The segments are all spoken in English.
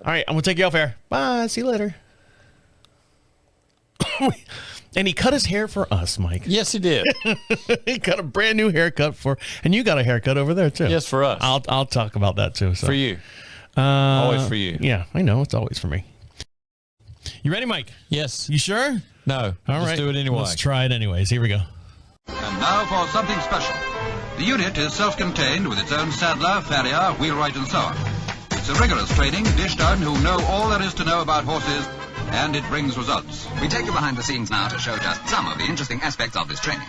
All right, I'm going to take you off air. Bye. See you later. And he cut his hair for us, Mike. Yes, he did. He got a brand new haircut and you got a haircut over there too. Yes, for us. I'll talk about that too. So. For you. Always for you. Yeah, I know. It's always for me. You ready, Mike? Yes. You sure? No. All right. Let's do it anyway. Let's try it anyways. Here we go. And now for something special. The unit is self-contained with its own saddler, farrier, wheelwright and so on. It's a rigorous training dished out who know all there is to know about horses, and it brings results. We take you behind the scenes now to show just some of the interesting aspects of this training.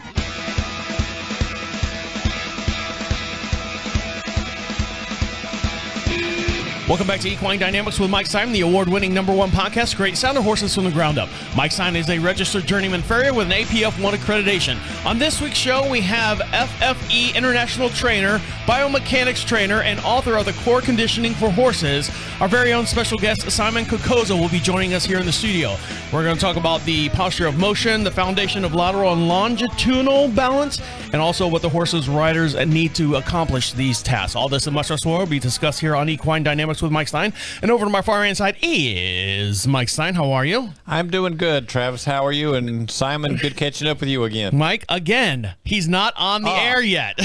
Welcome back to Equine Dynamics with Mike Stine, the award-winning #1 podcast, Great Sounder Horses from the Ground Up. Mike Stine is a registered journeyman farrier with an APF1 accreditation. On this week's show, we have FFE international trainer, biomechanics trainer, and author of the Core Conditioning for Horses. Our very own special guest, Simon Cocozza, will be joining us here in the studio. We're going to talk about the posture of motion, the foundation of lateral and longitudinal balance, and also what the horses' riders need to accomplish these tasks. All this and much more will be discussed here on Equine Dynamics with Mike Stine. And over to my far right side is Mike Stine. How are you? I'm doing good, Travis. How are you? And Simon, good catching up with you again. Mike, again, he's not on the air yet.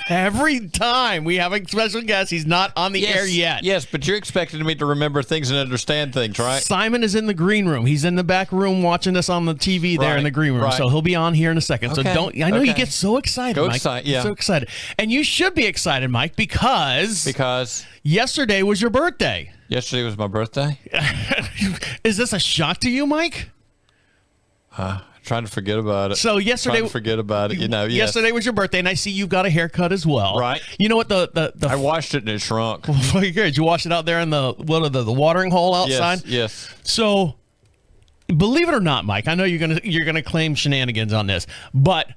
Every time we have a special guest, he's not on the air yet. Yes, but you're expecting me to remember things and understand things, right? Simon is in the green room. He's in the back room watching us on the TV there in the green room. Right. So he'll be on here in a second. Okay. So don't. I know you get so excited, Mike. Yeah. So excited. And you should be excited, Mike, because yesterday was your birthday. Yesterday was my birthday. Is this a shock to you, Mike? Trying to forget about it. So yesterday, yesterday was your birthday, and I see you've got a haircut as well. Right. You know what the I washed it and it shrunk. Well, good. You wash it out there in the watering hole outside. Yes. So, believe it or not, Mike, I know you're gonna claim shenanigans on this, but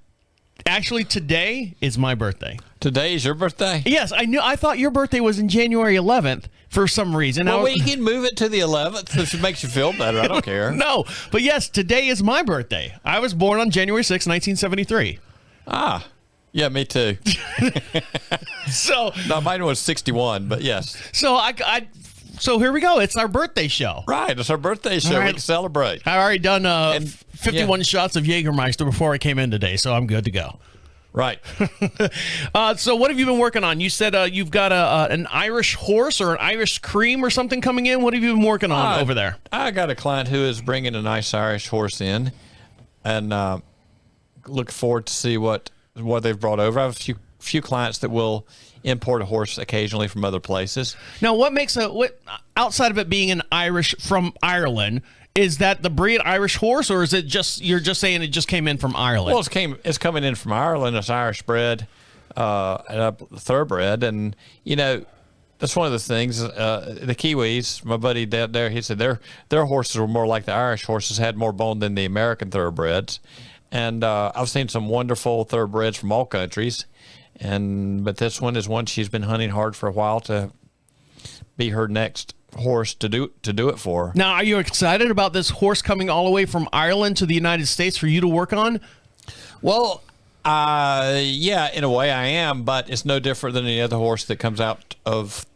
actually today is my birthday. Today is your birthday? Yes, I thought your birthday was in January 11th. For some reason. Well, we can move it to the 11th if it makes you feel better. I don't care. No, but yes, today is my birthday. I was born on January 6, 1973. Ah, yeah, me too. No, mine was 61, but yes. So here we go. It's our birthday show. Right, it's our birthday show. Right. We can celebrate. I've already done 51 shots of Jägermeister before I came in today, so I'm good to go. Right. So what have you been working on? You said you've got an Irish horse or an Irish cream or something coming in. What have you been working on over there? I got a client who is bringing a nice Irish horse in, and look forward to see what they've brought over. I have a few clients that will import a horse occasionally from other places. Now, what outside of it being an Irish from Ireland? Is that the breed Irish horse, or is it you're just saying it just came in from Ireland? Well, it's coming in from Ireland. It's Irish bred, thoroughbred, and that's one of the things. The Kiwis, my buddy down there, he said their horses were more like the Irish horses, had more bone than the American thoroughbreds, and I've seen some wonderful thoroughbreds from all countries, but this one is one she's been hunting hard for a while to be her next horse to do it for. Now, are you excited about this horse coming all the way from Ireland to the United States for you to work on? Well, yeah, in a way I am, but it's no different than any other horse that comes out of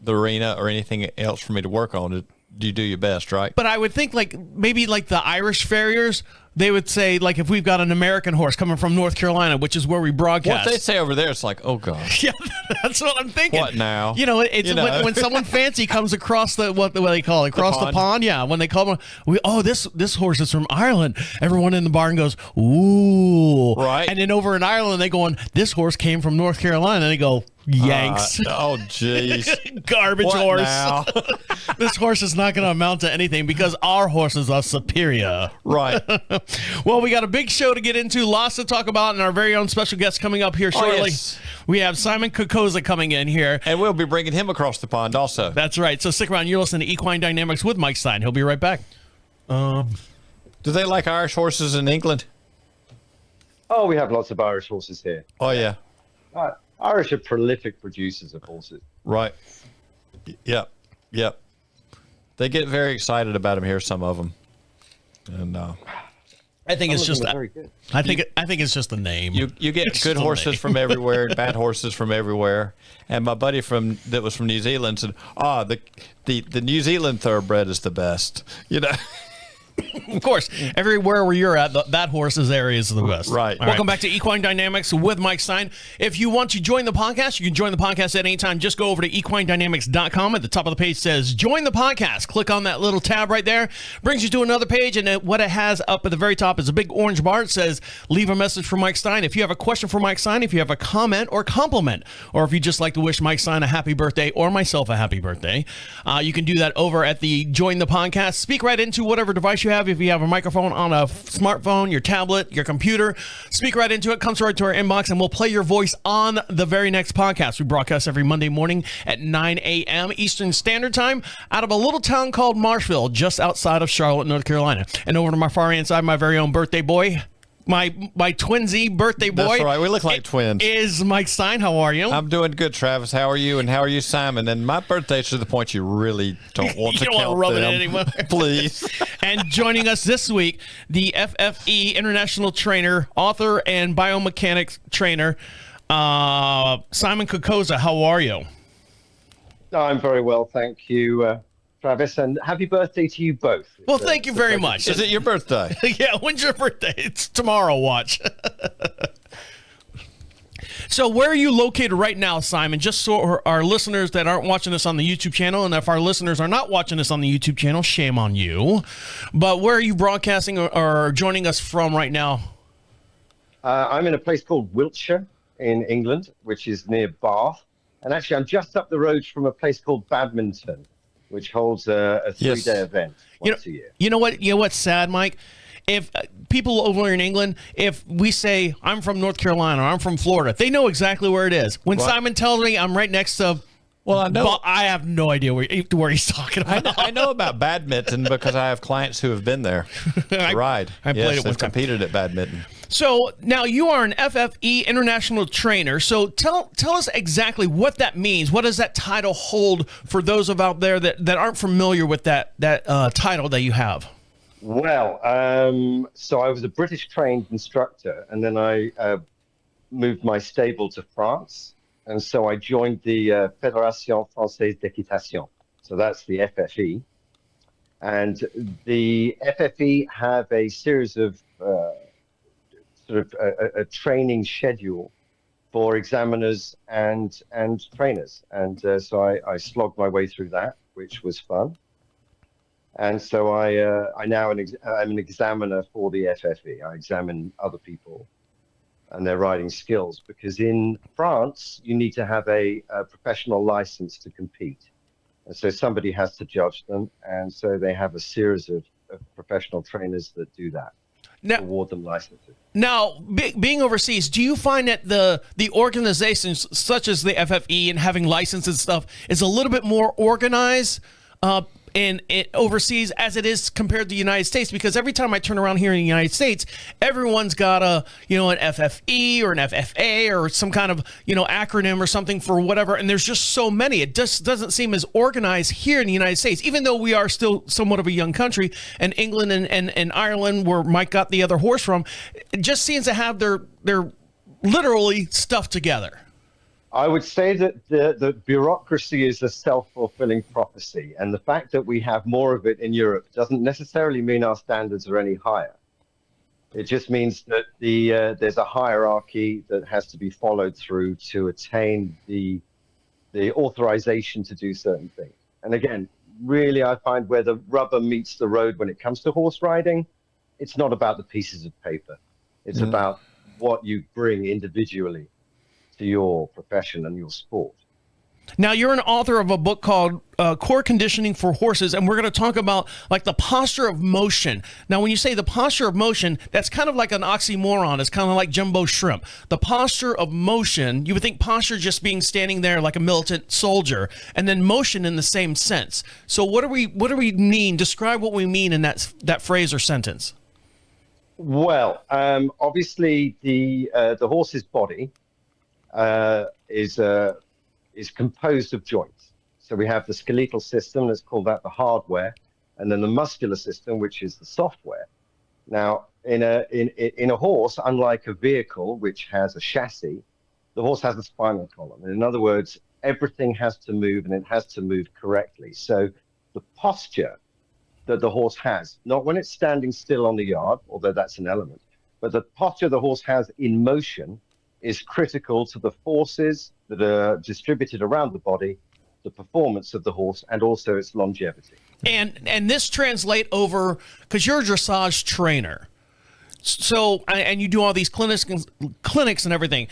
the arena or anything else for me to work on. You do your best, right? But I would think maybe the Irish farriers, they would say, if we've got an American horse coming from North Carolina, which is where we broadcast. What they say over there, it's like, oh, gosh. Yeah, that's what I'm thinking. What now? It's when someone fancy comes across what they call it, across the pond. Yeah, when they call them, this horse is from Ireland. Everyone in the barn goes, ooh. Right. And then over in Ireland, they go, this horse came from North Carolina. And they go, Yanks. Oh, jeez. Garbage what horse. Now? This horse is not going to amount to anything because our horses are superior. Right. Well, we got a big show to get into, lots to talk about, and our very own special guest coming up here shortly. Oh, yes. We have Simon Cocozza coming in here. And we'll be bringing him across the pond also. That's right. So stick around. You're listening to Equine Dynamics with Mike Stine. He'll be right back. Do they like Irish horses in England? Oh, we have lots of Irish horses here. Oh, yeah. Irish are prolific producers of horses. Right. Yep. They get very excited about them here, some of them. I think it's just that. Very good. I think it's just the name. You get It's good just the horses name. from everywhere, and bad horses from everywhere. And my buddy that was from New Zealand said, the New Zealand thoroughbred is the best. You know. Of course, everywhere where you're at, that horse's area is the best. Right. Welcome back to Equine Dynamics with Mike Stine. If you want to join the podcast, you can join the podcast at any time. Just go over to equinedynamics.com. At the top of the page says Join the Podcast. Click on that little tab right there. Brings you to another page, and what it has up at the very top is a big orange bar. It says Leave a message for Mike Stine. If you have a question for Mike Stine, if you have a comment or compliment, or if you just like to wish Mike Stine a happy birthday or myself a happy birthday, you can do that over at the Join the Podcast. Speak right into whatever device you have. If you have a microphone on a smartphone, your tablet, your computer, speak right into it, comes right to our inbox, and we'll play your voice on the very next podcast. We broadcast every Monday morning at 9 a.m. Eastern Standard Time out of a little town called Marshville, just outside of Charlotte, North Carolina. And over to my far hand side, my very own birthday boy, my twinsie birthday boy. That's right. We look like twins. Is Mike Stine. How are you? I'm doing good, Travis. How are you? And how are you, Simon? And my birthday's to the point you really don't want to You don't count want to rub them. it in anymore. Please. And joining us this week, the FFE international trainer, author, and biomechanics trainer, Simon Cocozza. How are you? I'm very well, thank you, Travis, and happy birthday to you both. Well, thank you very much. Is it your birthday? Yeah, when's your birthday? It's tomorrow, watch. So where are you located right now, Simon? Just so our listeners that aren't watching this on the YouTube channel, and if our listeners are not watching this on the YouTube channel, shame on you. But where are you broadcasting or joining us from right now? I'm in a place called Wiltshire in England, which is near Bath. And actually, I'm just up the road from a place called Badminton, which holds a three-day event once a year. You know what's sad, Mike? If people over in England, if we say I'm from North Carolina or I'm from Florida, they know exactly where it is. When Simon tells me I'm right next to, Well, I know. I have no idea where he's talking about. I know about badminton because I have clients who have been there to ride. I played it one they've time. competed at badminton. So now you are an FFE international trainer. So tell us exactly what that means. What does that title hold for those of out there that aren't familiar with that title that you have? Well, so I was a British trained instructor, and then I moved my stable to France. And so I joined the Fédération Française d'Équitation. So that's the FFE. And the FFE have a series of a training schedule for examiners and trainers. And so I slogged my way through that, which was fun. And so I'm an examiner for the FFE. I examine other people and their riding skills, because in France, you need to have a professional license to compete. And so somebody has to judge them. And so they have a series of professional trainers that do that, award them licenses. Now, being overseas, do you find that the organizations such as the FFE and having license and stuff is a little bit more organized in overseas as it is compared to the United States? Because every time I turn around here in the United States, everyone's got an FFE or an FFA or some kind of acronym or something for whatever, and there's just so many. It just doesn't seem as organized here in the United States, even though we are still somewhat of a young country. And England and Ireland, where Mike got the other horse from, it just seems to have their literally stuff together. I would say that the bureaucracy is a self-fulfilling prophecy, and the fact that we have more of it in Europe doesn't necessarily mean our standards are any higher. It just means that there's a hierarchy that has to be followed through to attain the authorization to do certain things. And again, really, I find where the rubber meets the road when it comes to horse riding, it's not about the pieces of paper. It's about what you bring individually to your profession and your sport. Now, you're an author of a book called Core Conditioning for Horses, and we're going to talk about like the posture of motion. Now, when you say the posture of motion, that's kind of like an oxymoron. It's kind of like jumbo shrimp. The posture of motion, you would think posture just being standing there like a militant soldier, and then motion in the same sense. So what do we mean? Describe what we mean in that phrase or sentence. Well, obviously the horse's body is composed of joints. So we have the skeletal system, let's call that the hardware, and then the muscular system, which is the software. Now, In a horse, unlike a vehicle which has a chassis, the horse has a spinal column. And in other words, everything has to move, and it has to move correctly. So the posture that the horse has, not when it's standing still on the yard, although that's an element, but the posture the horse has in motion is critical to the forces that are distributed around the body, the performance of the horse, and also its longevity. And this translate over, because you're a dressage trainer. So, and you do all these clinics and everything.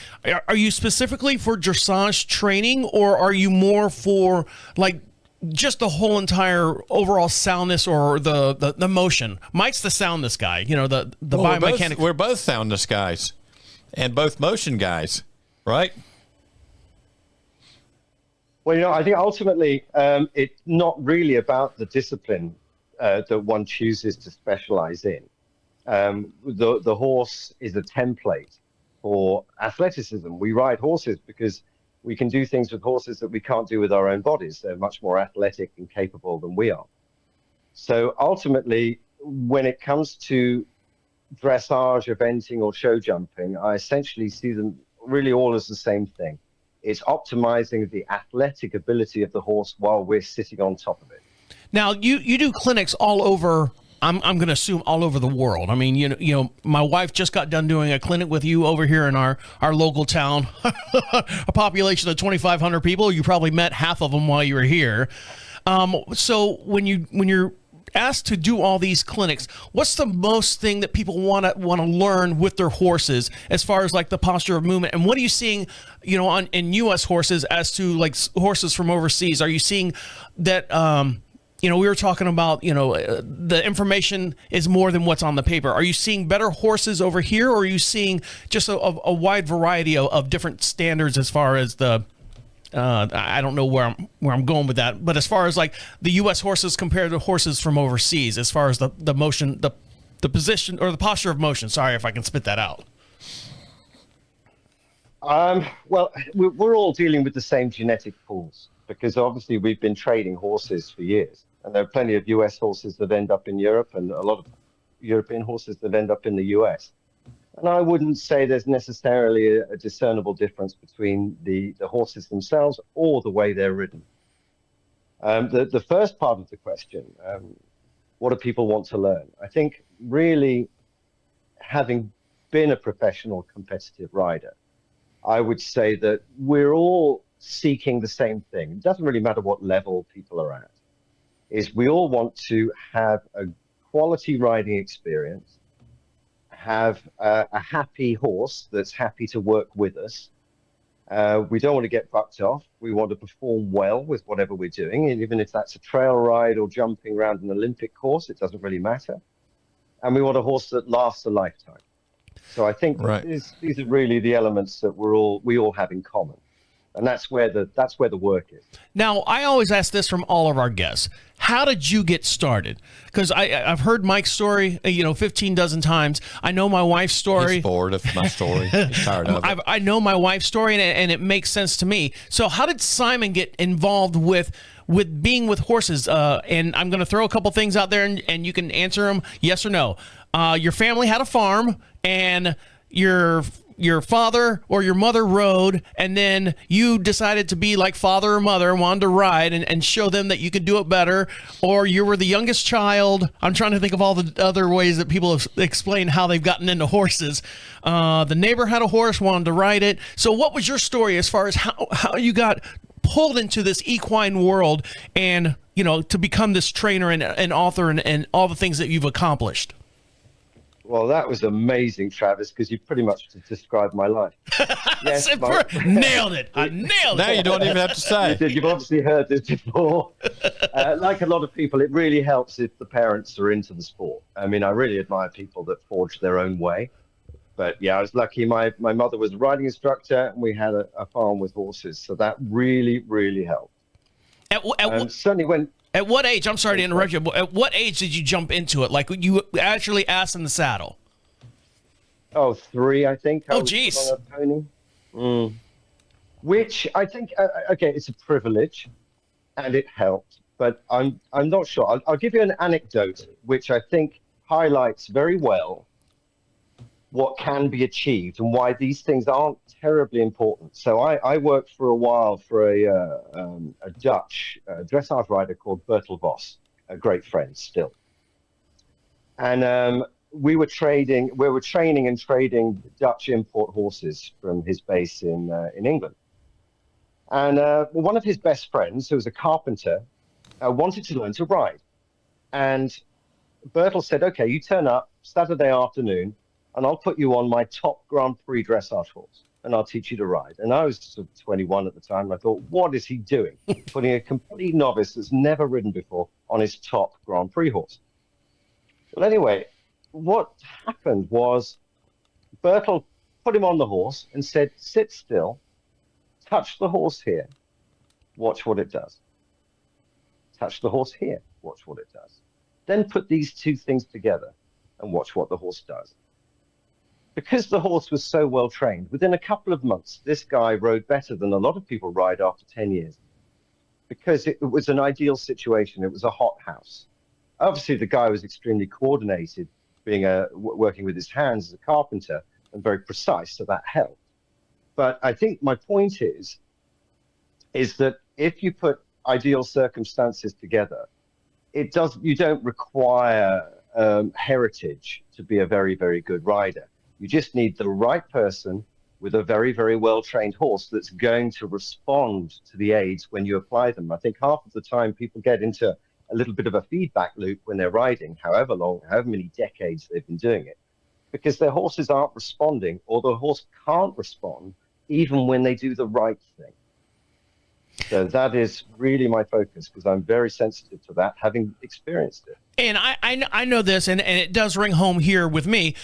Are you specifically for dressage training, or are you more for like just the whole entire overall soundness or the motion? Mike's the soundness guy, the biomechanics. We're both soundness guys and both motion guys, right? Well, I think ultimately it's not really about the discipline that one chooses to specialize in. The horse is a template for athleticism. We ride horses because we can do things with horses that we can't do with our own bodies. They're much more athletic and capable than we are. So ultimately, when it comes to dressage, eventing, or show jumping, I essentially see them really all as the same thing. It's optimizing the athletic ability of the horse while we're sitting on top of it. Now, you do clinics all over. I'm going to assume all over the world. I mean, my wife just got done doing a clinic with you over here in our local town, a population of 2,500 people. You probably met half of them while you were here. So when you're asked to do all these clinics, what's the most thing that people want to learn with their horses as far as like the posture of movement? And what are you seeing, in U.S. horses as to like horses from overseas? Are you seeing that? We were talking about, the information is more than what's on the paper. Are you seeing better horses over here, or are you seeing just a wide variety of different standards as far as the, I don't know where I'm going with that, but as far as like the U.S. horses compared to horses from overseas, as far as the motion, the position or the posture of motion. Sorry if I can spit that out. Well, we're all dealing with the same genetic pools because obviously we've been trading horses for years. And there are plenty of US horses that end up in Europe and a lot of European horses that end up in the US. And I wouldn't say there's necessarily a discernible difference between the horses themselves or the way they're ridden. The first part of the question, what do people want to learn? I think really having been a professional competitive rider, I would say that we're all seeking the same thing. It doesn't really matter what level people are at. Is we all want to have a quality riding experience, have a happy horse that's happy to work with us. We don't want to get bucked off. We want to perform well with whatever we're doing, and even if that's a trail ride or jumping around an Olympic course, it doesn't really matter. And we want a horse that lasts a lifetime. So I think these are really the elements that we all have in common. And that's where the work is. Now, I always ask this from all of our guests. How did you get started? Because I've heard Mike's story, 15 dozen times. I know my wife's story. He's bored of my story. He's tired of it. I know my wife's story, and it makes sense to me. So how did Simon get involved with being with horses? And I'm going to throw a couple things out there, and you can answer them yes or no. Your family had a farm, and your father or your mother rode, and then you decided to be like father or mother and wanted to ride and show them that you could do it better, or you were the youngest child. I'm trying to think of all the other ways that people have explained how they've gotten into horses. The neighbor had a horse, wanted to ride it. So what was your story as far as how you got pulled into this equine world and, to become this trainer and author and all the things that you've accomplished? Well, that was amazing, Travis, because you pretty much described my life. Yes, nailed it. I nailed it. Now you don't even have to say. You've obviously heard this before. Like a lot of people, it really helps if the parents are into the sport. I mean, I really admire people that forge their own way. But yeah, I was lucky. My mother was a riding instructor, and we had a farm with horses. So that really, really helped. Certainly when... At what age? I'm sorry to interrupt you. But at what age did you jump into it? Like you actually asked in the saddle? Oh, 3, I think. Oh, geez. Which I think, it's a privilege, and it helped. But I'm not sure. I'll give you an anecdote, which I think highlights very well what can be achieved and why these things aren't terribly important. So I worked for a while for a Dutch dressage rider called Bertel Vos, a great friend still. And we were training and trading Dutch import horses from his base in England. And one of his best friends, who was a carpenter, wanted to learn to ride. And Bertel said, okay, you turn up Saturday afternoon, and I'll put you on my top Grand Prix dressage horse, and I'll teach you to ride. And I was sort of 21 at the time, and I thought, what is he doing? Putting a complete novice that's never ridden before on his top Grand Prix horse. Well, anyway, what happened was Bertel put him on the horse and said, sit still, touch the horse here, watch what it does. Touch the horse here, watch what it does. Then put these two things together and watch what the horse does. Because the horse was so well trained, within a couple of months, this guy rode better than a lot of people ride after 10 years. Because it was an ideal situation. It was a hot house. Obviously, the guy was extremely coordinated, working with his hands as a carpenter, and very precise, so that helped. But I think my point is that if you put ideal circumstances together, you don't require heritage to be a very, very good rider. You just need the right person with a very, very well-trained horse that's going to respond to the aids when you apply them. I think half of the time people get into a little bit of a feedback loop when they're riding, however many decades they've been doing it, because their horses aren't responding, or the horse can't respond even when they do the right thing. So that is really my focus, because I'm very sensitive to that, having experienced it. And I know this, and it does ring home here with me,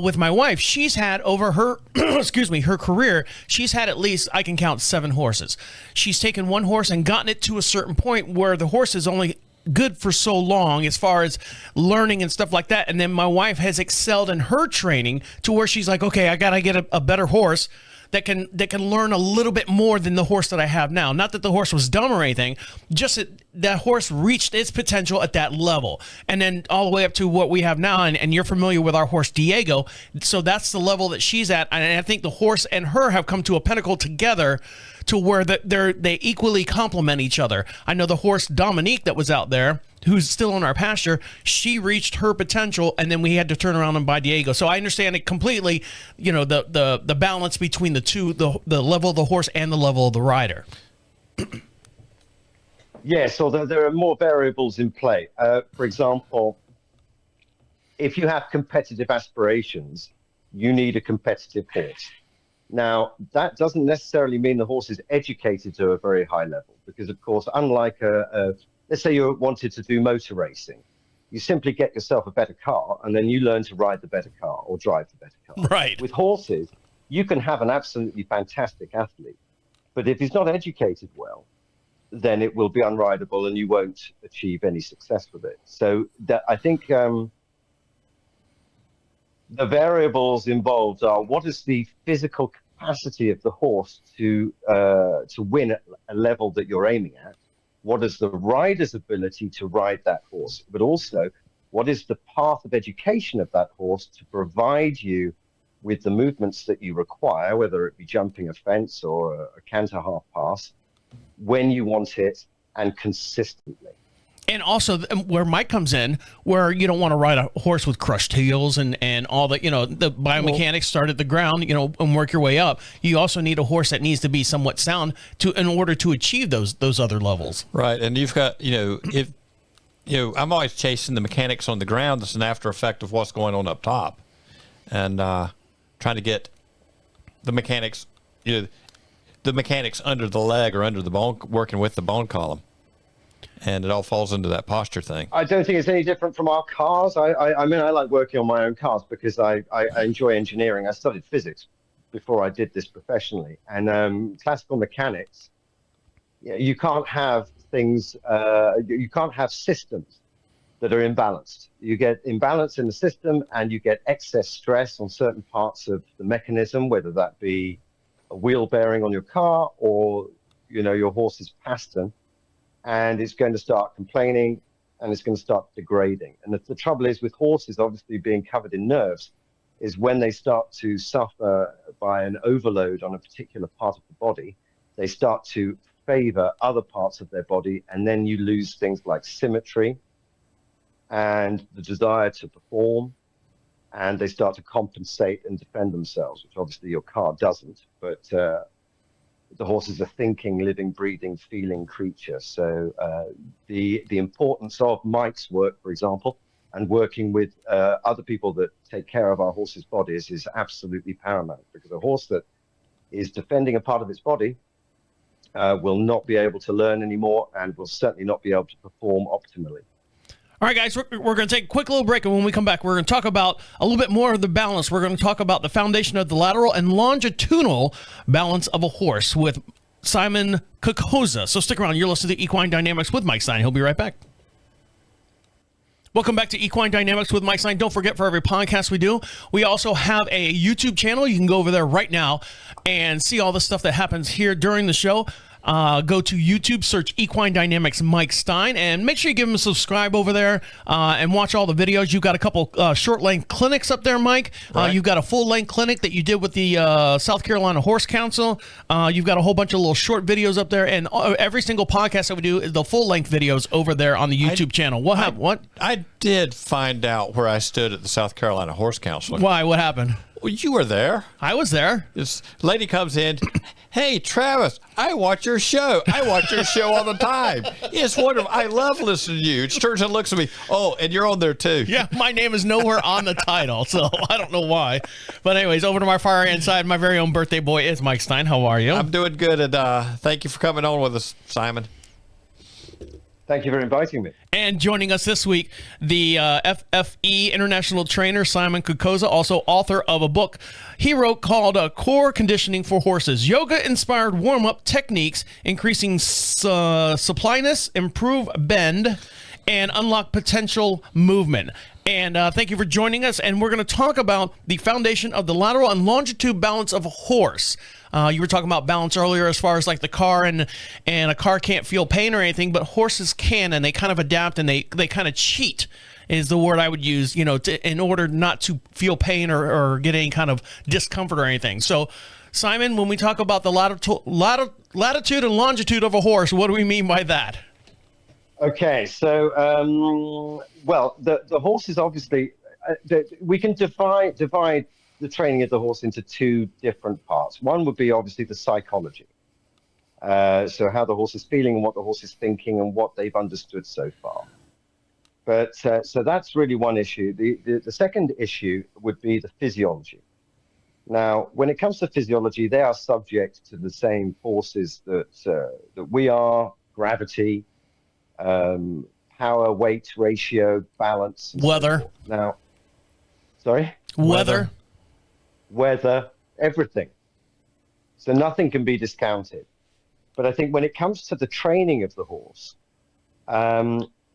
with my wife. She's had over her, her career, she's had at least, I can count 7 horses. She's taken one horse and gotten it to a certain point where the horse is only good for so long as far as learning and stuff like that. And then my wife has excelled in her training to where she's like, okay, I got to get a better horse that can learn a little bit more than the horse that I have now. Not that the horse was dumb or anything, just that horse reached its potential at that level. And then all the way up to what we have now, and you're familiar with our horse Diego, so that's the level that she's at. And I think the horse and her have come to a pinnacle together to where they equally complement each other. I know the horse Dominique that was out there, who's still in our pasture, she reached her potential, and then we had to turn around and buy Diego. So I understand it completely, the balance between the two, the level of the horse and the level of the rider. Yes, although there are more variables in play. For example, if you have competitive aspirations, you need a competitive horse. Now, that doesn't necessarily mean the horse is educated to a very high level, because, of course, unlike let's say you wanted to do motor racing, you simply get yourself a better car, and then you learn to ride the better car or drive the better car. Right. With horses, you can have an absolutely fantastic athlete, but if he's not educated well, then it will be unrideable and you won't achieve any success with it. So I think the variables involved are, what is the physical capacity of the horse to win at a level that you're aiming at? What is the rider's ability to ride that horse? But also, what is the path of education of that horse to provide you with the movements that you require, whether it be jumping a fence or a canter half pass, when you want it and consistently. And also where Mike comes in, where you don't want to ride a horse with crushed heels and all that, the biomechanics start at the ground, and work your way up. You also need a horse that needs to be somewhat sound in order to achieve those other levels. Right. And you've got, I'm always chasing the mechanics on the ground. That's an after effect of what's going on up top, and trying to get the mechanics, the mechanics under the leg or under the bone, working with the bone column. And it all falls into that posture thing. I don't think it's any different from our cars. I mean, I like working on my own cars because I enjoy engineering. I studied physics before I did this professionally. And classical mechanics, you can't have things, you can't have systems that are imbalanced. You get imbalance in the system and you get excess stress on certain parts of the mechanism, whether that be a wheel bearing on your car or, your horse's pastern. And it's going to start complaining and it's going to start degrading. And the trouble is with horses obviously being covered in nerves, is when they start to suffer by an overload on a particular part of the body, they start to favor other parts of their body, and then you lose things like symmetry and the desire to perform, and they start to compensate and defend themselves, which obviously your car doesn't, but the horse is a thinking, living, breathing, feeling creature. So the importance of Mike's work, for example, and working with other people that take care of our horses' bodies is absolutely paramount, because a horse that is defending a part of its body will not be able to learn anymore, and will certainly not be able to perform optimally. All right, guys, we're going to take a quick little break, and when we come back, we're going to talk about a little bit more of the balance. We're going to talk about the foundation of the lateral and longitudinal balance of a horse with Simon Cocozza. So stick around. You're listening to Equine Dynamics with Mike Stine. He'll be right back. Welcome back to Equine Dynamics with Mike Stine. Don't forget, for every podcast we do, we also have a YouTube channel. You can go over there right now and see all the stuff that happens here during the show. Go to YouTube, search Equine Dynamics Mike Stine, and make sure you give him a subscribe over there and watch all the videos. You've got a couple short-length clinics up there, Mike. Right. You've got a full-length clinic that you did with the South Carolina Horse Council. You've got a whole bunch of little short videos up there, and every single podcast that we do is the full-length videos over there on the YouTube channel. What? I did find out where I stood at the South Carolina Horse Council. Why? What happened? Well, you were there. I was there. This lady comes in. Hey, Travis, I watch your show. I watch your show all the time. It's wonderful. I love listening to you. She turns and looks at me. Oh, and you're on there too. Yeah, my name is nowhere on the title, so I don't know why. But anyways, over to my far hand side, my very own birthday boy is Mike Stine. How are you? I'm doing good, and thank you for coming on with us, Simon. Thank you for inviting me. And joining us this week, the FFE international trainer, Simon Cocozza, also author of a book he wrote called Core Conditioning for Horses, Yoga-Inspired Warm-Up Techniques, Increasing Suppleness, Improve Bend, and Unlock Potential Movement. And thank you for joining us. And we're going to talk about the foundation of the lateral and longitude balance of a horse. You were talking about balance earlier as far as like the car, and a car can't feel pain or anything, but horses can, and they kind of adapt, and they kind of cheat is the word I would use, in order not to feel pain or get any kind of discomfort or anything. So, Simon, when we talk about the latitude and longitude of a horse, what do we mean by that? Okay, so, well, the horse is obviously, we can divide the training of the horse into two different parts. One would be obviously the psychology. So how the horse is feeling and what the horse is thinking and what they've understood so far. But so that's really one issue. The second issue would be the physiology. Now, when it comes to physiology, they are subject to the same forces that we are: gravity, power, weight ratio, balance, weather. So now, sorry? Weather, everything. So nothing can be discounted. But I think when it comes to the training of the horse,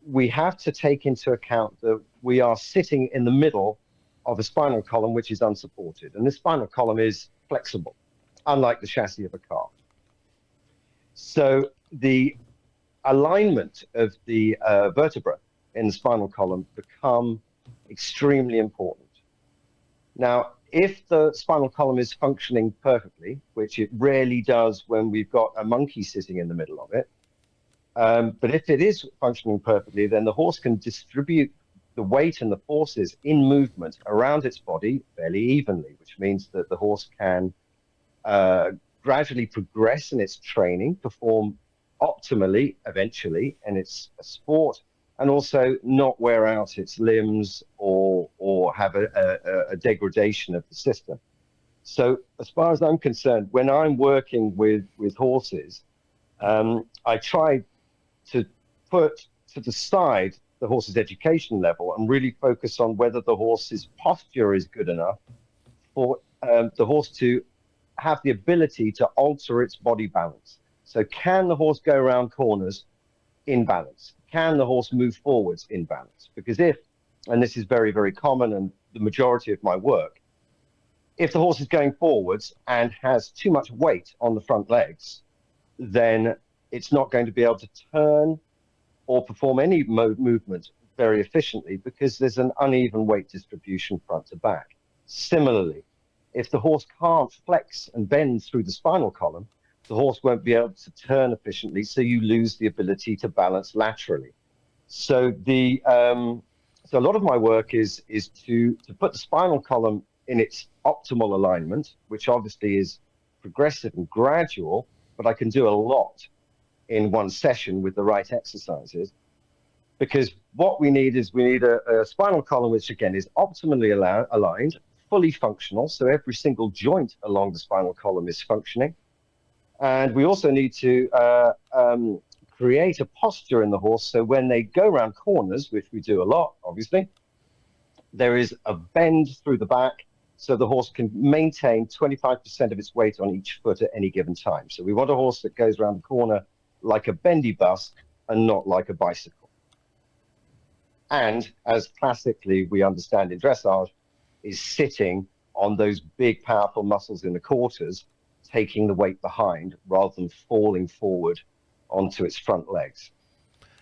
we have to take into account that we are sitting in the middle of a spinal column which is unsupported. And this spinal column is flexible, unlike the chassis of a car. So the alignment of the vertebra in the spinal column become extremely important. Now, if the spinal column is functioning perfectly, which it rarely does when we've got a monkey sitting in the middle of it, but if it is functioning perfectly, then the horse can distribute the weight and the forces in movement around its body fairly evenly, which means that the horse can gradually progress in its training, perform optimally eventually in its sport, and also not wear out its limbs or have a degradation of the system. So as far as I'm concerned, when I'm working with horses, I try to put to the side the horse's education level and really focus on whether the horse's posture is good enough for the horse to have the ability to alter its body balance. So can the horse go around corners in balance? Can the horse move forwards in balance? Because if, and this is very, very common and the majority of my work, if the horse is going forwards and has too much weight on the front legs, then it's not going to be able to turn or perform any movement very efficiently because there's an uneven weight distribution front to back. Similarly, if the horse can't flex and bend through the spinal column, the horse won't be able to turn efficiently, so you lose the ability to balance laterally. So so a lot of my work is to put the spinal column in its optimal alignment, which obviously is progressive and gradual, but I can do a lot in one session with the right exercises. Because what we need is a spinal column which, again, is optimally aligned, fully functional, so every single joint along the spinal column is functioning. And we also need to create a posture in the horse, so when they go around corners, which we do a lot, obviously, there is a bend through the back, so the horse can maintain 25% of its weight on each foot at any given time. So we want a horse that goes around the corner like a bendy bus and not like a bicycle. And as classically we understand in dressage, is sitting on those big, powerful muscles in the quarters, taking the weight behind rather than falling forward onto its front legs.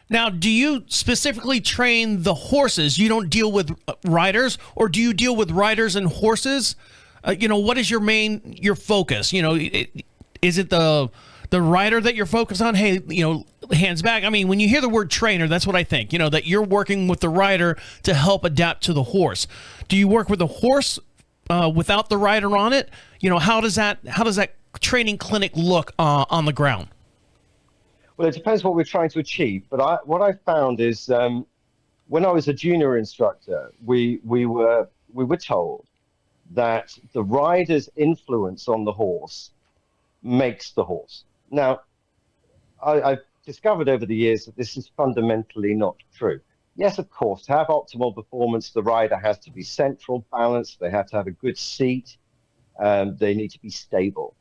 Now, do you specifically train the horses? You don't deal with riders, or do you deal with riders and horses? What is your focus? Is it the rider that you're focused on? Hey, hands back. I mean, when you hear the word trainer, that's what I think, that you're working with the rider to help adapt to the horse. Do you work with the horse without the rider on it? How does that training clinic look on the ground? Well, it depends what we're trying to achieve. But what I found is when I was a junior instructor, we were told that the rider's influence on the horse makes the horse. Now, I've discovered over the years that this is fundamentally not true. Yes, of course, to have optimal performance, the rider has to be central, balanced, they have to have a good seat, they need to be stable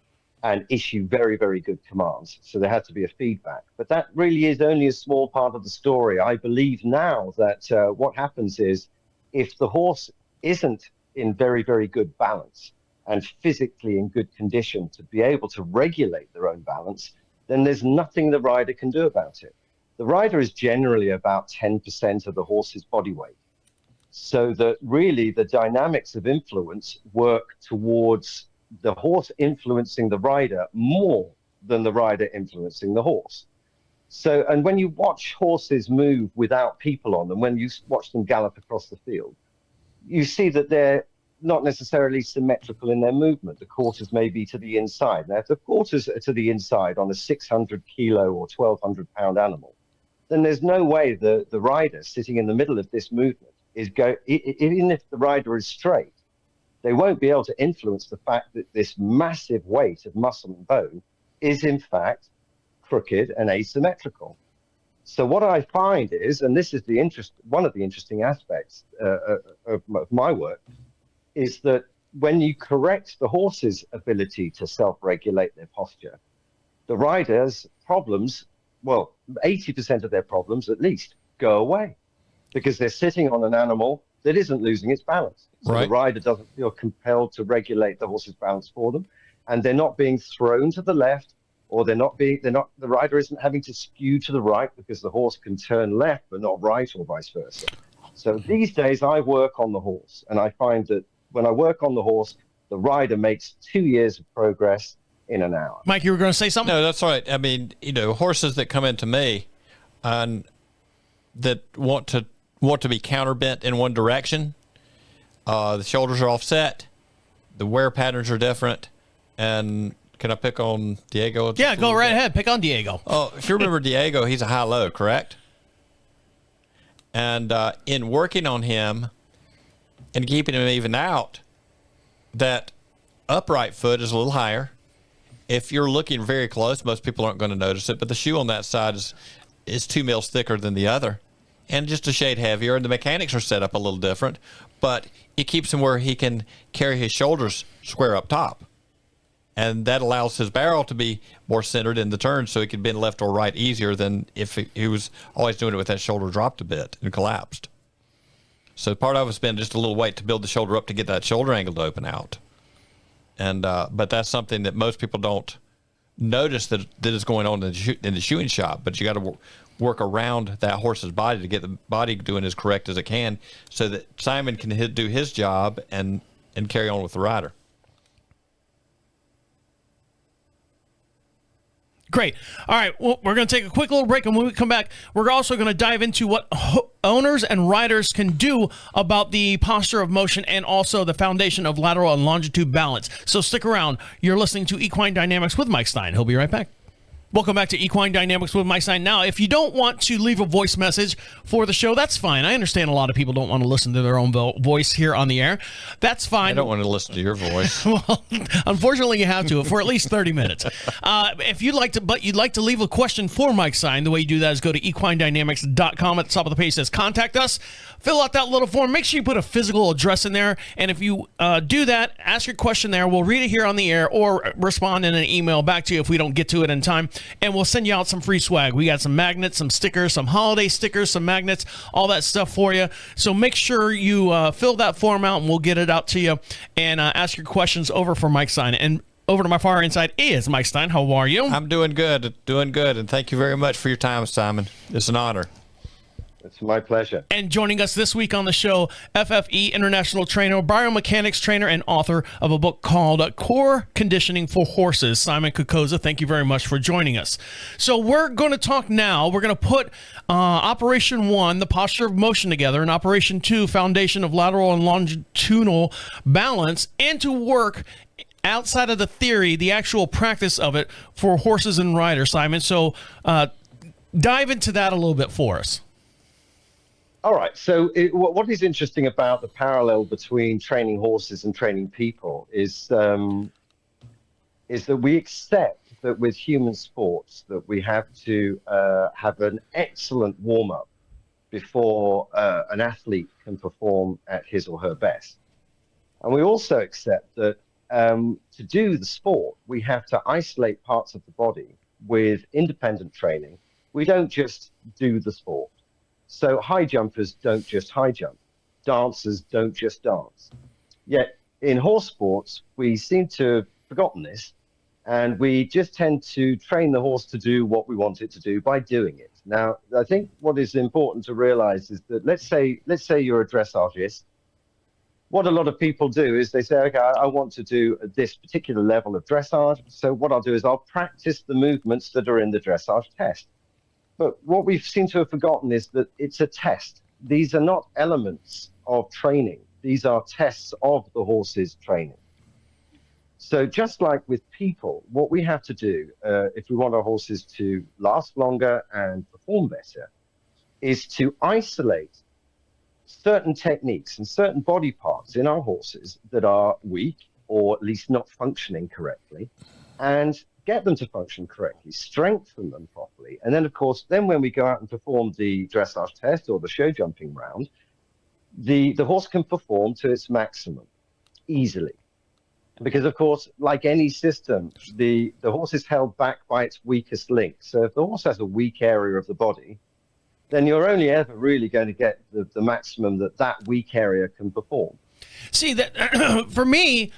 and issue very, very good commands. So there has to be a feedback. But that really is only a small part of the story. I believe now that what happens is if the horse isn't in very, very good balance and physically in good condition to be able to regulate their own balance, then there's nothing the rider can do about it. The rider is generally about 10% of the horse's body weight. So that really the dynamics of influence work towards the horse influencing the rider more than the rider influencing the horse. So, and when you watch horses move without people on them, when you watch them gallop across the field, you see that they're not necessarily symmetrical in their movement. The quarters may be to the inside. Now, if the quarters are to the inside on a 600 kilo or 1,200 pound animal, then there's no way the rider sitting in the middle of this movement even if the rider is straight, they won't be able to influence the fact that this massive weight of muscle and bone is in fact crooked and asymmetrical. So what I find is, and this is one of the interesting aspects of my work, is that when you correct the horse's ability to self-regulate their posture, the rider's problems, 80% of their problems at least, go away because they're sitting on an animal that isn't losing its balance. So right. The rider doesn't feel compelled to regulate the horse's balance for them, and they're not being thrown to the left, or the rider isn't having to skew to the right because the horse can turn left but not right, or vice versa. So these days I work on the horse, and I find that when I work on the horse, the rider makes 2 years of progress in an hour. Mike, you were going to say something? No, that's right. I mean, horses that come into me and that want to be counterbent in one direction, the shoulders are offset, the wear patterns are different, and can I pick on Diego? Yeah, go right ahead. Pick on Diego. Oh, if you remember Diego, he's a high-low, correct? And in working on him and keeping him even out, that upright foot is a little higher. If you're looking very close, most people aren't going to notice it, but the shoe on that side is 2 mils thicker than the other and just a shade heavier, and the mechanics are set up a little different, but it keeps him where he can carry his shoulders square up top. And that allows his barrel to be more centered in the turn so he can bend left or right easier than if he was always doing it with that shoulder dropped a bit and collapsed. So part of it's been just a little weight to build the shoulder up to get that shoulder angle to open out. And but that's something that most people don't notice that is going on in the shoeing shop. But you got to work around that horse's body to get the body doing as correct as it can so that Simon can do his job and and carry on with the rider. Great. All right. Well, we're going to take a quick little break, and when we come back, we're also going to dive into what owners and riders can do about the posture of motion and also the foundation of lateral and longitude balance. So stick around. You're listening to Equine Dynamics with Mike Stine. He'll be right back. Welcome back to Equine Dynamics with Mike Stine. Now, if you don't want to leave a voice message for the show, that's fine. I understand a lot of people don't want to listen to their own voice here on the air. That's fine. I don't want to listen to your voice. Well, unfortunately, you have to for at least 30 minutes. If you'd like to leave a question for Mike Stine, the way you do that is go to equinedynamics.com. At the top of the page says contact us. Fill out that little form. Make sure you put a physical address in there. And if you do that, ask your question there. We'll read it here on the air or respond in an email back to you if we don't get to it in time. And we'll send you out some free swag. We got some magnets, some stickers, some holiday stickers, some magnets, all that stuff for you. So make sure you fill that form out, and we'll get it out to you. And ask your questions over for Mike Stine. And over to my far inside is Mike Stine. How are you? I'm doing good. And thank you very much for your time, Simon. It's an honor. It's my pleasure. And joining us this week on the show, FFE international trainer, biomechanics trainer, and author of a book called Core Conditioning for Horses, Simon Cocozza. Thank you very much for joining us. So we're going to talk now. We're going to put Operation 1, the posture of motion, together, and Operation 2, foundation of lateral and longitudinal balance, into work outside of the theory, the actual practice of it for horses and riders, Simon. So dive into that a little bit for us. All right. So what is interesting about the parallel between training horses and training people is that we accept that with human sports that we have to have an excellent warm-up before an athlete can perform at his or her best. And we also accept that to do the sport, we have to isolate parts of the body with independent training. We don't just do the sport. So high jumpers don't just high jump. Dancers don't just dance. Yet in horse sports, we seem to have forgotten this, and we just tend to train the horse to do what we want it to do by doing it. Now, I think what is important to realize is that let's say you're a dressagist. What a lot of people do is they say, okay, I want to do this particular level of dressage. So what I'll do is I'll practice the movements that are in the dressage test. But what we seem to have forgotten is that it's a test. These are not elements of training. These are tests of the horse's training. So just like with people, what we have to do if we want our horses to last longer and perform better is to isolate certain techniques and certain body parts in our horses that are weak or at least not functioning correctly, and get them to function correctly, strengthen them properly. And then, of course, when we go out and perform the dressage test or the show jumping round, the horse can perform to its maximum easily. Because, of course, like any system, the horse is held back by its weakest link. So if the horse has a weak area of the body, then you're only ever really going to get the maximum that weak area can perform. See, that for me,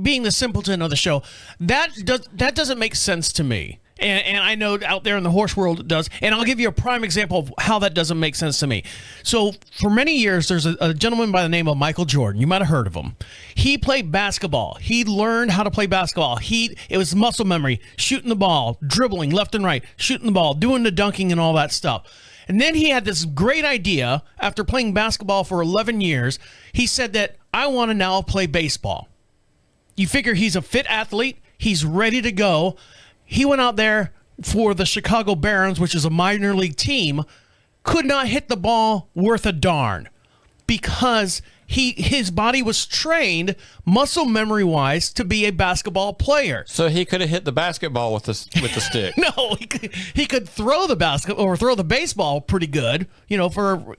being the simpleton of the show, that doesn't make sense to me. And I know out there in the horse world it does. And I'll give you a prime example of how that doesn't make sense to me. So for many years, there's a gentleman by the name of Michael Jordan. You might have heard of him. He played basketball. He learned how to play basketball. It was muscle memory, shooting the ball, dribbling left and right, shooting the ball, doing the dunking and all that stuff. And then he had this great idea after playing basketball for 11 years. He said that I want to now play baseball. You figure he's a fit athlete. He's ready to go. He went out there for the Chicago Barons, which is a minor league team, could not hit the ball worth a darn because his body was trained muscle memory wise to be a basketball player. So he could have hit the basketball with the stick. No, he could throw the basketball or throw the baseball pretty good,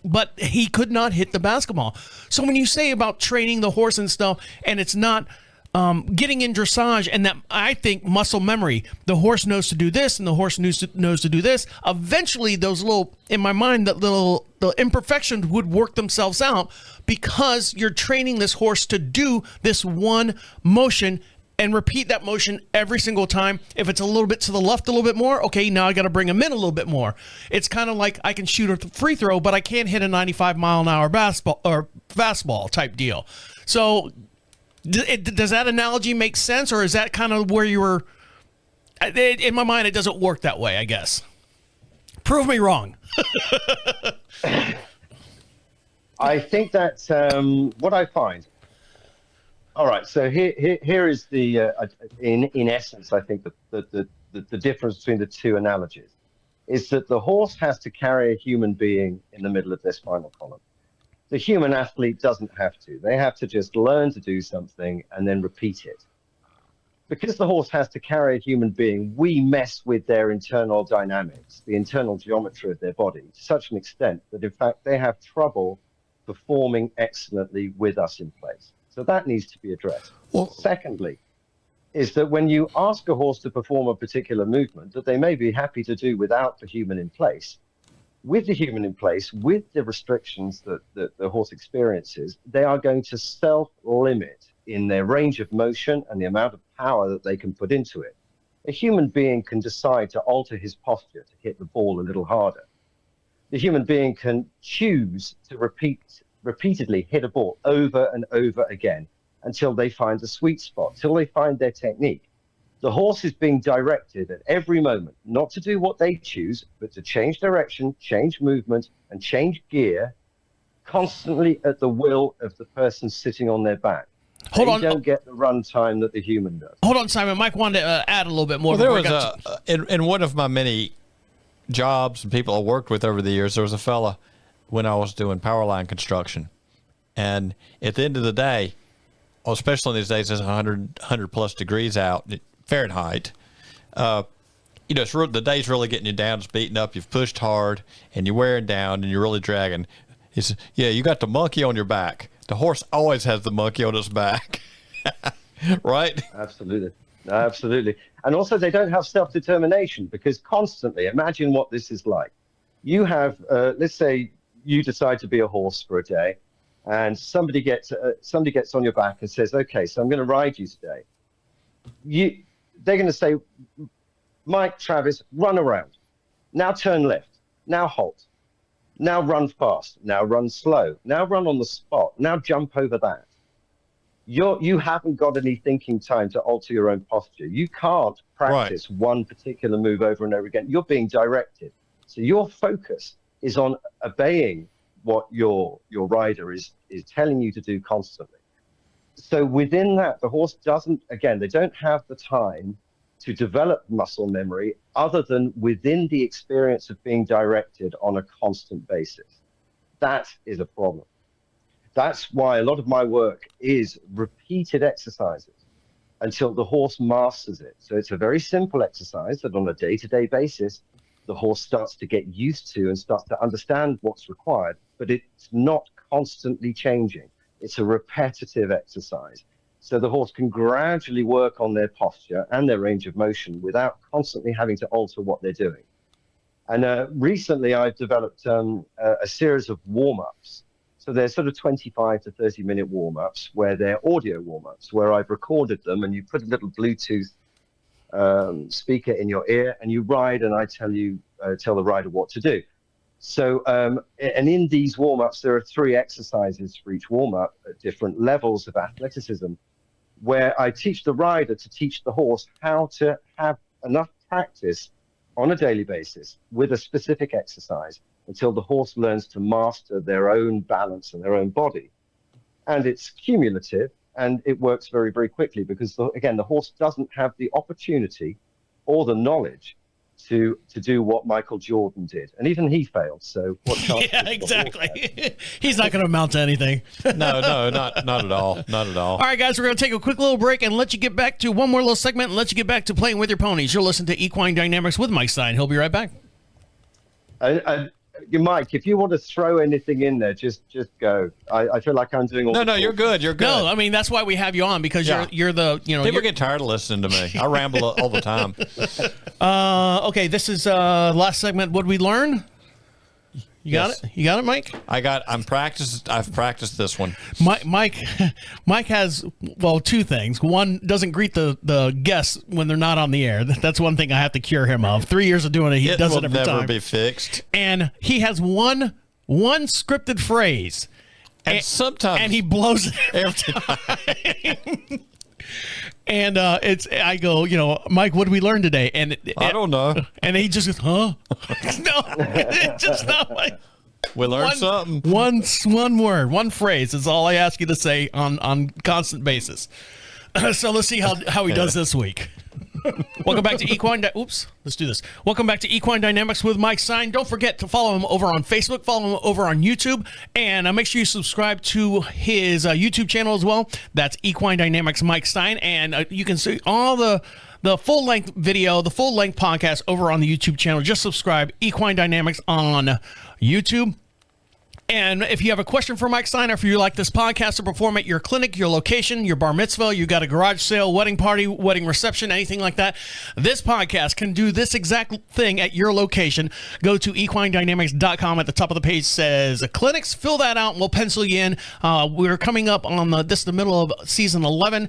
but he could not hit the basketball. So when you say about training the horse and stuff, and it's not getting in dressage, and that I think muscle memory, the horse knows to do this and the horse knows to do this. Eventually, those little, in my mind, the imperfections would work themselves out because you're training this horse to do this one motion and repeat that motion every single time. If it's a little bit to the left a little bit more, okay, now I got to bring him in a little bit more. It's kind of like I can shoot a free throw, but I can't hit a 95-mile-an-hour fastball type deal. So Does that analogy make sense, or is that kind of where you were? In my mind, it doesn't work that way, I guess. Prove me wrong. I think that's what I find. All right, so here is the in essence, I think the difference between the two analogies is that the horse has to carry a human being in the middle of their spinal column. The human athlete doesn't have to. They have to just learn to do something and then repeat it. Because the horse has to carry a human being, we mess with their internal dynamics, the internal geometry of their body, to such an extent that, in fact, they have trouble performing excellently with us in place. So that needs to be addressed. Well, secondly, is that when you ask a horse to perform a particular movement that they may be happy to do without the human in place, with the human in place, with the restrictions that the horse experiences, they are going to self-limit in their range of motion and the amount of power that they can put into it. A human being can decide to alter his posture to hit the ball a little harder. The human being can choose to repeatedly hit a ball over and over again until they find the sweet spot, till they find their technique. The horse is being directed at every moment, not to do what they choose, but to change direction, change movement, and change gear constantly at the will of the person sitting on their back. They don't get the run time that the human does. Hold on, Simon. Mike wanted to add a little bit more. Well, there was in one of my many jobs and people I worked with over the years, there was a fella when I was doing power line construction. And at the end of the day, especially in these days, it's 100 plus degrees out, Fahrenheit. It's the day's really getting you down, it's beating up, you've pushed hard, and you're wearing down, and you're really dragging. He said, yeah, you got the monkey on your back. The horse always has the monkey on its back. Right? Absolutely. Absolutely. And also, they don't have self-determination because constantly, imagine what this is like. You have, let's say you decide to be a horse for a day, and somebody gets on your back and says, okay, so I'm going to ride you today. They're going to say, Mike, Travis, run around. Now turn left. Now halt. Now run fast. Now run slow. Now run on the spot. Now jump over that. You haven't got any thinking time to alter your own posture. You can't practice one particular move over and over again. You're being directed. So your focus is on obeying what your rider is telling you to do constantly. So within that, the horse they don't have the time to develop muscle memory other than within the experience of being directed on a constant basis. That is a problem. That's why a lot of my work is repeated exercises until the horse masters it. So it's a very simple exercise that on a day-to-day basis, the horse starts to get used to and starts to understand what's required, but it's not constantly changing. It's a repetitive exercise. So the horse can gradually work on their posture and their range of motion without constantly having to alter what they're doing. And recently I've developed a series of warm-ups. So they're sort of 25 to 30-minute warm-ups where they're audio warm-ups, where I've recorded them and you put a little Bluetooth speaker in your ear and you ride and I tell the rider what to do. So, and in these warm-ups, there are 3 exercises for each warm-up at different levels of athleticism, where I teach the rider to teach the horse how to have enough practice on a daily basis with a specific exercise until the horse learns to master their own balance and their own body. And it's cumulative, and it works very, very quickly because, again, the horse doesn't have the opportunity or the knowledge to do what Michael Jordan did. And even he failed, so what chance? Yeah, exactly. He's not going to amount to anything. No, not at all. Not at all. All right, guys, we're going to take a quick little break and let you get back to one more little segment and let you get back to playing with your ponies. You're listening to Equine Dynamics with Mike Stine. He'll be right back. Mike, if you want to throw anything in there, just go. I feel like I'm doing all. No, you're good. You're good. No, I mean that's why we have you on because you're the people get tired of listening to me. I ramble all the time. Okay, this is last segment. What'd we learn? You got it? You got it, Mike? I've practiced this one. Mike has, 2 things. One, doesn't greet the guests when they're not on the air. That's one thing I have to cure him of. 3 years of doing it, he does it every time. It will never be fixed. And he has one scripted phrase. And sometimes. And he blows it every time. And I go, Mike, what did we learn today? And I don't know. And he just goes, huh? No, it's just not like. We learned something. One word, one phrase is all I ask you to say on constant basis. So let's see how he does this week. Welcome back to Equine. Let's do this. Welcome back to Equine Dynamics with Mike Stine. Don't forget to follow him over on Facebook, follow him over on YouTube, and make sure you subscribe to his YouTube channel as well. That's Equine Dynamics Mike Stine, and you can see all the full-length video, the full-length podcast over on the YouTube channel. Just subscribe, Equine Dynamics on YouTube. And if you have a question for Mike Stine, or if you like this podcast to perform at your clinic, your location, your bar mitzvah, you got a garage sale, wedding party, wedding reception, anything like that, this podcast can do this exact thing at your location. Go to equinedynamics.com. At the top of the page says clinics. Fill that out and we'll pencil you in. We're coming up on the middle of season 11.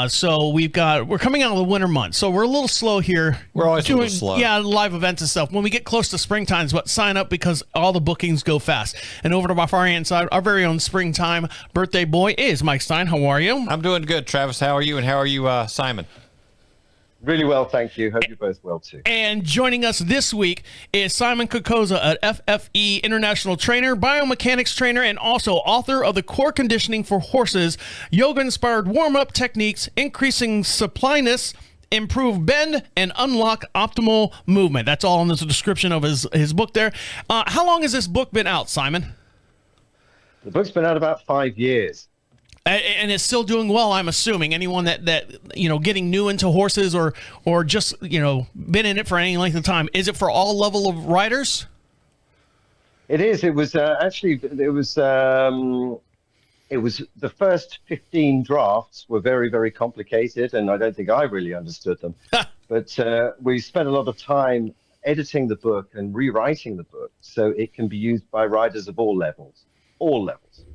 So we're coming out of the winter months. So we're a little slow here. We're always a little slow. Yeah, live events and stuff. When we get close to springtime is what sign up, because all the bookings go fast. And over to my far hand side, our very own springtime birthday boy is Mike Stine. How are you? I'm doing good, Travis. How are you? And how are you, Simon? Really well, thank you. Hope you're both well, too. And joining us this week is Simon Cocozza, an FFE international trainer, biomechanics trainer, and also author of the Core Conditioning for Horses, yoga-inspired warm-up techniques, increasing suppliness, improve bend, and unlock optimal movement. That's all in the description of his book there. How long has this book been out, Simon? The book's been out about 5 years. And it's still doing well, I'm assuming. Anyone that getting new into horses or just been in it for any length of time, is it for all level of riders? It is. It was it was the first 15 drafts were very, very complicated, and I don't think I really understood them. But we spent a lot of time editing the book and rewriting the book so it can be used by riders of all levels,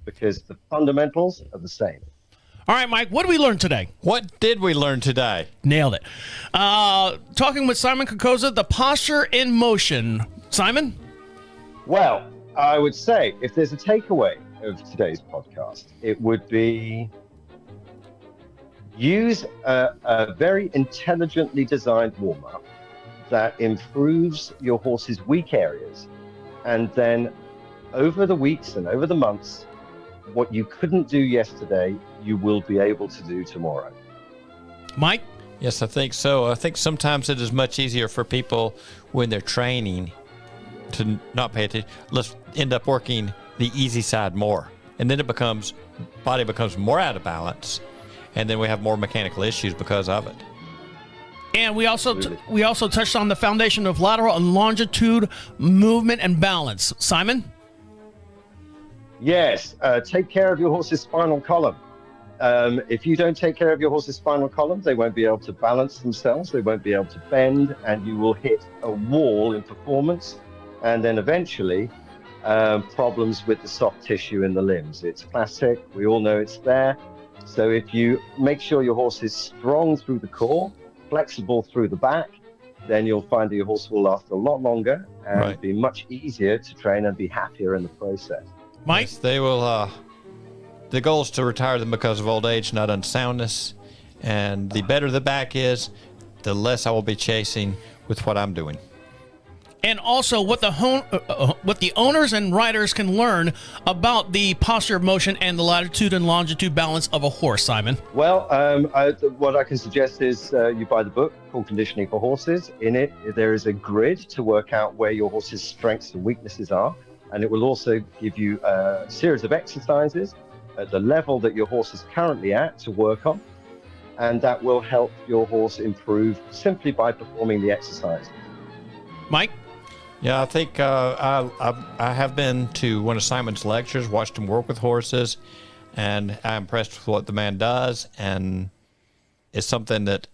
because the fundamentals are the same. All right, Mike, what did we learn today? What did we learn today? Nailed it. Talking with Simon Cocozza, the posture in motion. Simon? Well, I would say if there's a takeaway of today's podcast, it would be use a very intelligently designed warm-up that improves your horse's weak areas, and then over the weeks and over the months, what you couldn't do yesterday, you will be able to do tomorrow. Mike? Yes, I think so. I think sometimes it is much easier for people when they're training to not pay attention. Let's end up working the easy side more. And then body becomes more out of balance. And then we have more mechanical issues because of it. And we also touched on the foundation of lateral and longitude movement and balance. Simon? Yes, take care of your horse's spinal column. If you don't take care of your horse's spinal column, they won't be able to balance themselves, they won't be able to bend, and you will hit a wall in performance, and then eventually problems with the soft tissue in the limbs. It's classic, we all know it's there. So if you make sure your horse is strong through the core, flexible through the back, then you'll find that your horse will last a lot longer and be much easier to train and be happier in the process. Mike? Yes, they will. The goal is to retire them because of old age, not unsoundness. And the better the back is, the less I will be chasing with what I'm doing. And also what the owners and riders can learn about the posture of motion and the latitude and longitude balance of a horse, Simon. Well, what I can suggest is you buy the book, Core Conditioning for Horses. In it, there is a grid to work out where your horse's strengths and weaknesses are. And it will also give you a series of exercises at the level that your horse is currently at to work on. And that will help your horse improve simply by performing the exercise. Mike? Yeah, I think I have been to one of Simon's lectures, watched him work with horses, and I'm impressed with what the man does. And it's something that,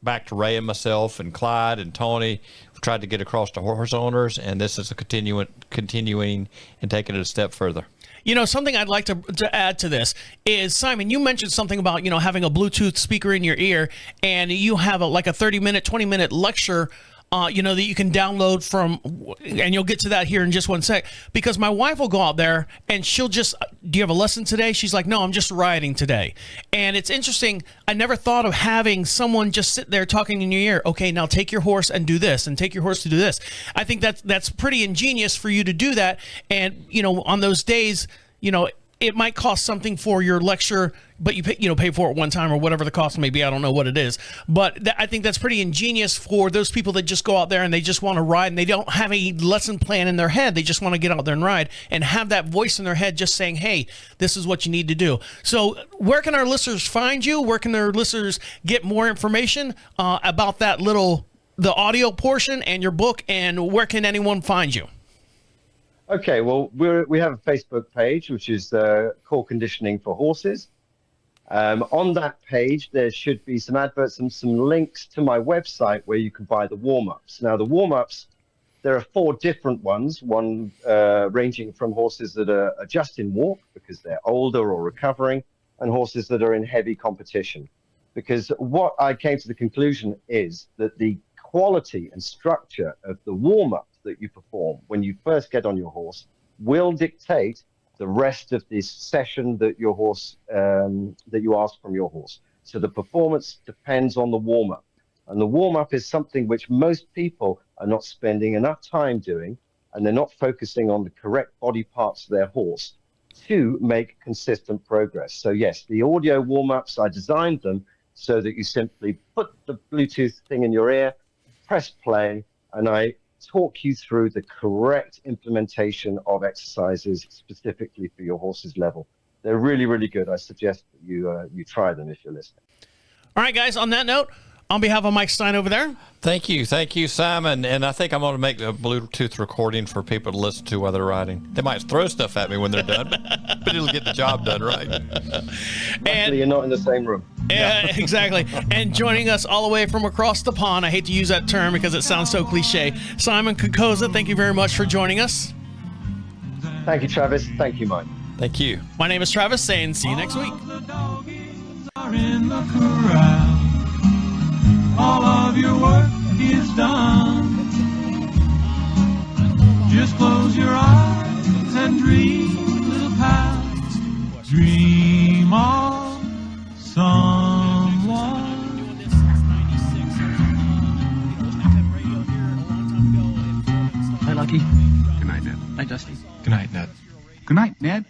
back to Ray and myself and Clyde and Tony, we've tried to get across to horse owners, and this is a continuing and taking it a step further. Something I'd like to add to this is, Simon, you mentioned something about, having a Bluetooth speaker in your ear, and you have like a 30-minute, 20-minute lecture that you can download from, and you'll get to that here in just one sec, because my wife will go out there and she'll just, do you have a lesson today? She's like, no, I'm just riding today. And it's interesting. I never thought of having someone just sit there talking in your ear. Okay, now take your horse and do this, and take your horse to do this. I think that's pretty ingenious for you to do that. And, on those days, it might cost something for your lecture, but you pay for it one time or whatever the cost may be. I don't know what it is, but I think that's pretty ingenious for those people that just go out there and they just want to ride and they don't have a lesson plan in their head. They just want to get out there and ride and have that voice in their head just saying, hey, this is what you need to do. So where can our listeners find you? Where can our listeners get more information about the audio portion and your book, and where can anyone find you? Okay, well, we have a Facebook page, which is Core Conditioning for Horses. On that page, there should be some adverts and some links to my website where you can buy the warm-ups. Now, the warm-ups, there are 4 different ones, one ranging from horses that are just in walk because they're older or recovering, and horses that are in heavy competition. Because what I came to the conclusion is that the quality and structure of the warm-up that you perform when you first get on your horse will dictate the rest of this session that your horse that you ask from your horse. So the performance depends on the warm-up, and the warm-up is something which most people are not spending enough time doing, and they're not focusing on the correct body parts of their horse to make consistent progress. So yes, the audio warm-ups, I designed them so that you simply put the Bluetooth thing in your ear, press play, and I talk you through the correct implementation of exercises specifically for your horse's level. They're really, really good. I suggest that you try them if you're listening. All right, guys, on that note, on behalf of Mike Stine over there. Thank you, Simon. And I think I'm going to make a Bluetooth recording for people to listen to while they're riding. They might throw stuff at me when they're done, but it'll get the job done right. Actually, you're not in the same room. Yeah, exactly. And joining us all the way from across the pond, I hate to use that term because it sounds so cliche, Simon Cocozza, thank you very much for joining us. Thank you, Travis. Thank you, Mike. Thank you. My name is Travis, saying see you next week. All of your work is done. Just close your eyes and dream, little pal. Dream of someone. Hi, Lucky. Good night, Ned. Hi, Dusty. Good night, Ned. Good night, Ned.